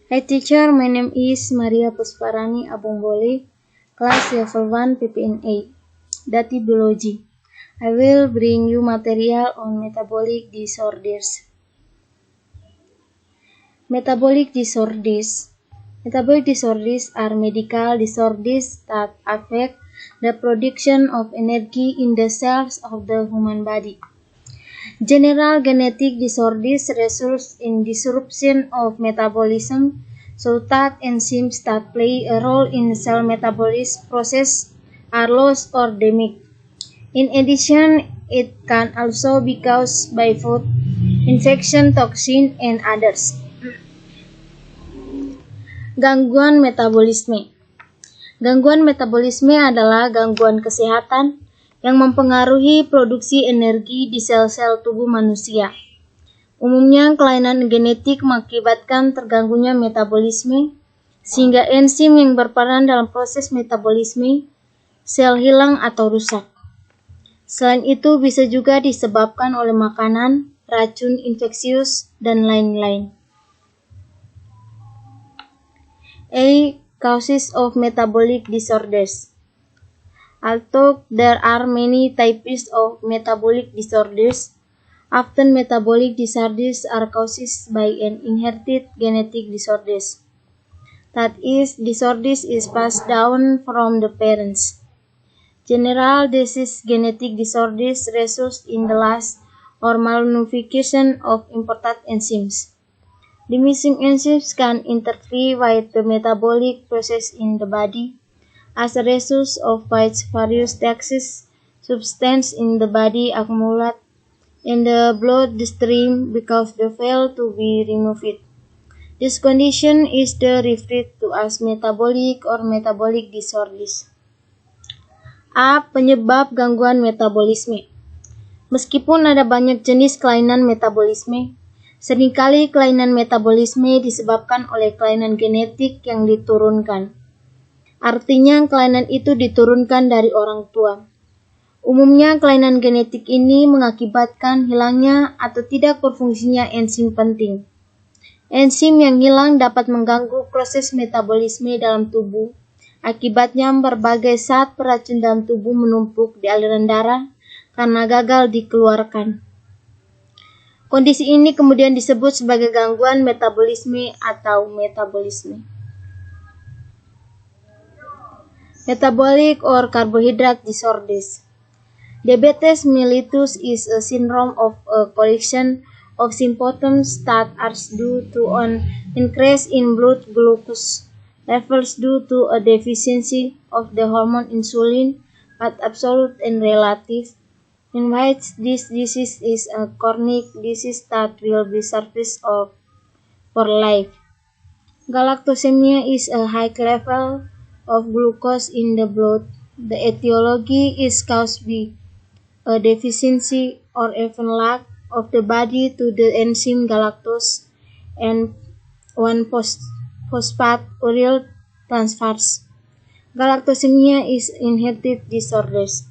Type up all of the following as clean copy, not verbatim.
Hi teacher, my name is Maria Pusparani Abongbole, class level 1 PPNA, Dati Biology. I will bring you material on metabolic disorders. Metabolic disorders. Metabolic disorders are medical disorders that affect the production of energy in the cells of the human body. General genetic disorders result in disruption of metabolism, so that enzymes that play a role in cell metabolism process are lost or damaged. In addition, it can also be caused by food, infection, toxin, and others. Gangguan metabolisme. Gangguan metabolisme adalah gangguan kesehatan yang mempengaruhi produksi energi di sel-sel tubuh manusia. Umumnya, kelainan genetik mengakibatkan terganggunya metabolisme, sehingga enzim yang berperan dalam proses metabolisme sel hilang atau rusak. Selain itu, bisa juga disebabkan oleh makanan, racun infeksius, dan lain-lain. Causes of metabolic disorders. Although there are many types of metabolic disorders, often metabolic disorders are caused by an inherited genetic disorders. That is, disorders is passed down from the parents. General disease genetic disorders result in the loss or malnutrition of important enzymes. The missing enzymes can interfere with the metabolic process in the body as a result of which various toxic substances in the body accumulate in the bloodstream because they fail to be removed. This condition is referred to as metabolic or metabolic disorders. A. Penyebab gangguan metabolisme. Meskipun ada banyak jenis kelainan metabolisme, seringkali kelainan metabolisme disebabkan oleh kelainan genetik yang diturunkan. Artinya, kelainan itu diturunkan dari orang tua. Umumnya, kelainan genetik ini mengakibatkan hilangnya atau tidak berfungsinya enzim penting. Enzim yang hilang dapat mengganggu proses metabolisme dalam tubuh. Akibatnya, berbagai zat beracun dalam tubuh menumpuk di aliran darah karena gagal dikeluarkan. Kondisi ini kemudian disebut sebagai gangguan metabolisme atau metabolisme. Metabolic or carbohydrate disorders. Diabetes mellitus is a syndrome of a collection of symptoms that are due to an increase in blood glucose levels due to a deficiency of the hormone insulin, both absolute and relative, in which this disease is a chronic disease that will be surface of for life. Galactosemia is a high level of glucose in the blood. The etiology is caused by a deficiency or even lack of the body to the enzyme galactose and 1-phosphate transferase. Galactosemia is inherited disorders.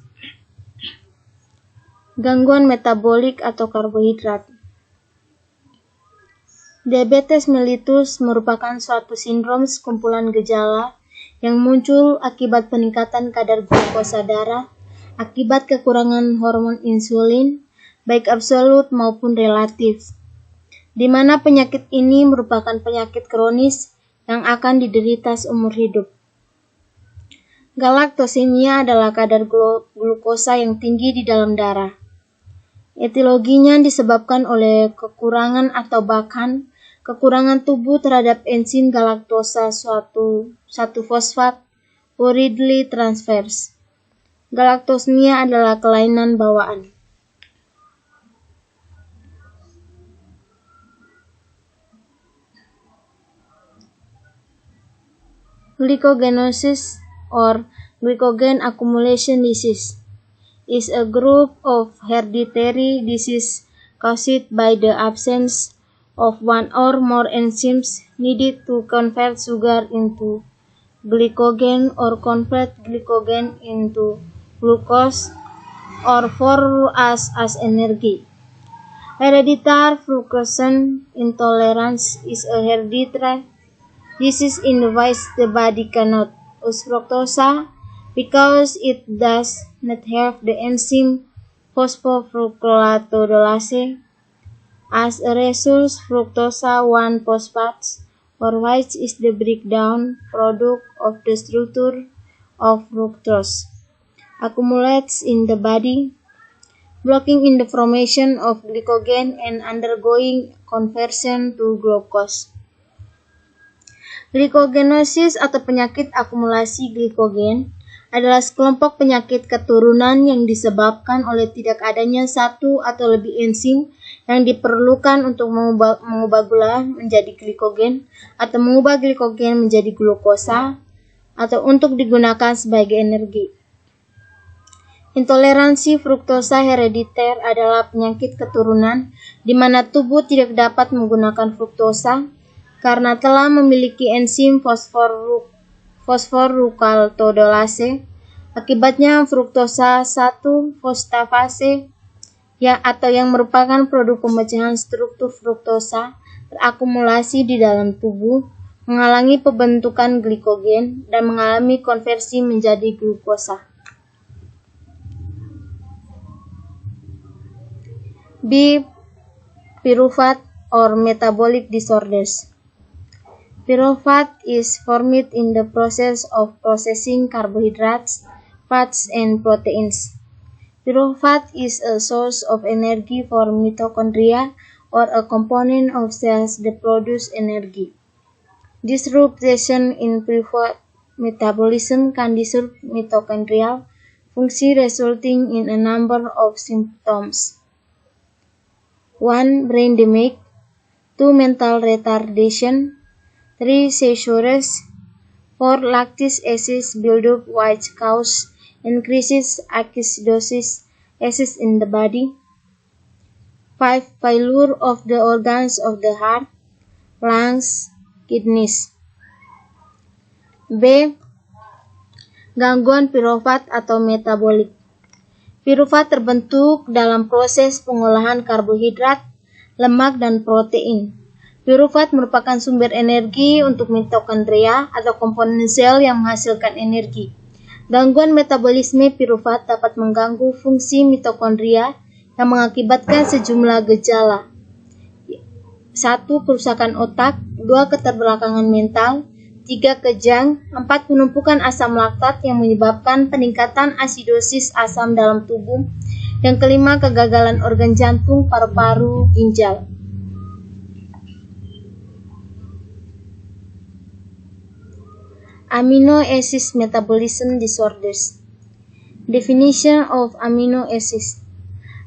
Gangguan metabolik atau karbohidrat. Diabetes mellitus merupakan suatu sindrom kumpulan gejala yang muncul akibat peningkatan kadar glukosa darah akibat kekurangan hormon insulin, baik absolut maupun relatif, di mana penyakit ini merupakan penyakit kronis yang akan diderita seumur hidup. Galaktosemia adalah kadar glukosa yang tinggi di dalam darah. Etiologinya disebabkan oleh kekurangan atau bahkan kekurangan tubuh terhadap enzim galaktosa 1-fosfat uride transferase. Galaktosemia adalah kelainan bawaan. Glycogenosis or glycogen accumulation disease is a group of hereditary disease caused by the absence of one or more enzymes needed to convert sugar into glycogen or convert glycogen into glucose or for us as energy. Hereditary fructose intolerance is a hereditary This is in the ways the body cannot use fructose because it does not have the enzyme phosphofructolatodolase. As a result, fructose 1-phosphate, or which is the breakdown product of the structure of fructose, accumulates in the body, blocking in the formation of glycogen and undergoing conversion to glucose. Glikogenosis atau penyakit akumulasi glikogen adalah sekelompok penyakit keturunan yang disebabkan oleh tidak adanya satu atau lebih enzim yang diperlukan untuk mengubah gula menjadi glikogen atau mengubah glikogen menjadi glukosa atau untuk digunakan sebagai energi. Intoleransi fruktosa herediter adalah penyakit keturunan di mana tubuh tidak dapat menggunakan fruktosa karena telah memiliki enzim fosfoructolatodolase. Akibatnya fruktosa 1-fosfatase atau yang merupakan produk pemecahan struktur fruktosa terakumulasi di dalam tubuh, menghalangi pembentukan glikogen dan mengalami konversi menjadi glukosa. B. Pyruvate or metabolic disorders. Pyruvate is formed in the process of processing carbohydrates, fats, and proteins. Pyruvate is a source of energy for mitochondria or a component of cells that produce energy. Disruption in pyruvate metabolism can disrupt mitochondrial function, resulting in a number of symptoms. 1. Brain damage. 2. Mental retardation. 3. Seizures. 4. Lactic acid buildup, which causes increases acidosis acid in the body. 5. Failure of the organs of the heart, lungs, kidneys. B. Gangguan pyruvate atau metabolik. Pyruvate terbentuk dalam proses pengolahan karbohidrat, lemak, dan protein. Pyruvate merupakan sumber energi untuk mitokondria atau komponen sel yang menghasilkan energi. Gangguan metabolisme pyruvate dapat mengganggu fungsi mitokondria yang mengakibatkan sejumlah gejala. 1. Kerusakan otak. 2. Keterbelakangan mental. 3. Kejang. 4. Penumpukan asam laktat yang menyebabkan peningkatan asidosis asam dalam tubuh. Yang kelima, kegagalan organ jantung, paru-paru, ginjal. Amino acid metabolism disorders. Definition of amino acids.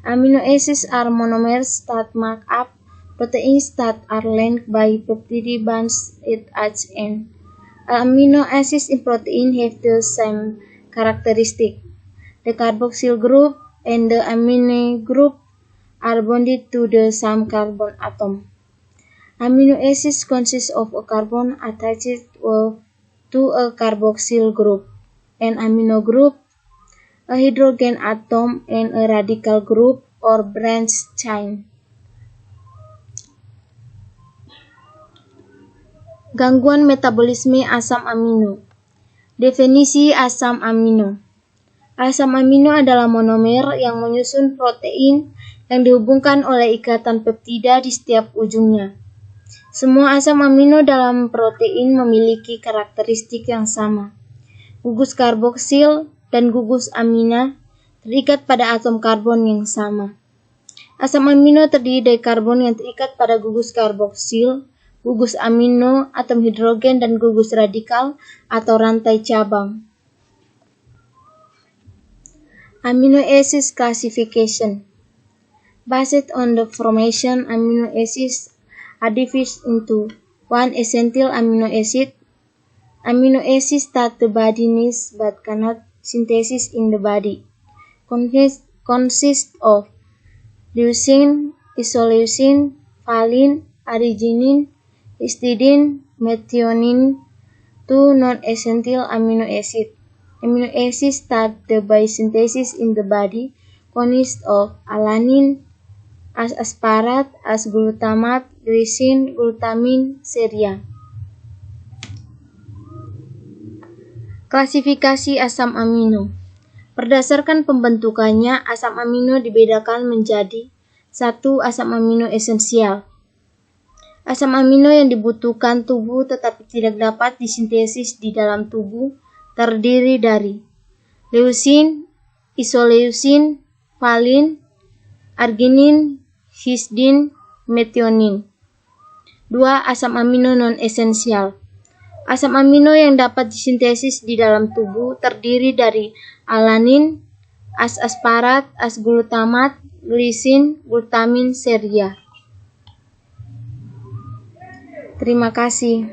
Amino acids are monomers that make up proteins that are linked by peptide bonds at each end. Amino acids in protein have the same characteristic. The carboxyl group and the amine group are bonded to the same carbon atom. Amino acids consist of a carbon attached to a carboxyl group, an amino group, a hydrogen atom, and a radical group or branch chain. Gangguan metabolisme asam amino. Definisi asam amino. Asam amino adalah monomer yang menyusun protein yang dihubungkan oleh ikatan peptida di setiap ujungnya. Semua asam amino dalam protein memiliki karakteristik yang sama. Gugus karboksil dan gugus amina terikat pada atom karbon yang sama. Asam amino terdiri dari karbon yang terikat pada gugus karboksil, gugus amino, atom hidrogen, dan gugus radikal atau rantai cabang. Amino acids classification. Based on the formation, amino acids are divided into 1. Essential amino acid. Amino acids that the body needs but cannot synthesize in the body. Consist of leucine, isoleucine, valine, arginine, histidine, methionine. 2. Non-essential amino acid. Amino acids that the by synthesis in the body consist of alanine, aspartate, glutamate, glycine, glutamine, serine. Klasifikasi asam amino. Berdasarkan pembentukannya, asam amino dibedakan menjadi 1. Asam amino esensial. Asam amino yang dibutuhkan tubuh tetapi tidak dapat disintesis di dalam tubuh terdiri dari leusin, isoleusin, valin, arginin, histidin, metionin. 2. Asam amino non-esensial. Asam amino yang dapat disintesis di dalam tubuh terdiri dari alanin, as-asparat, as-glutamat, glisin, glutamin, seria. Terima kasih.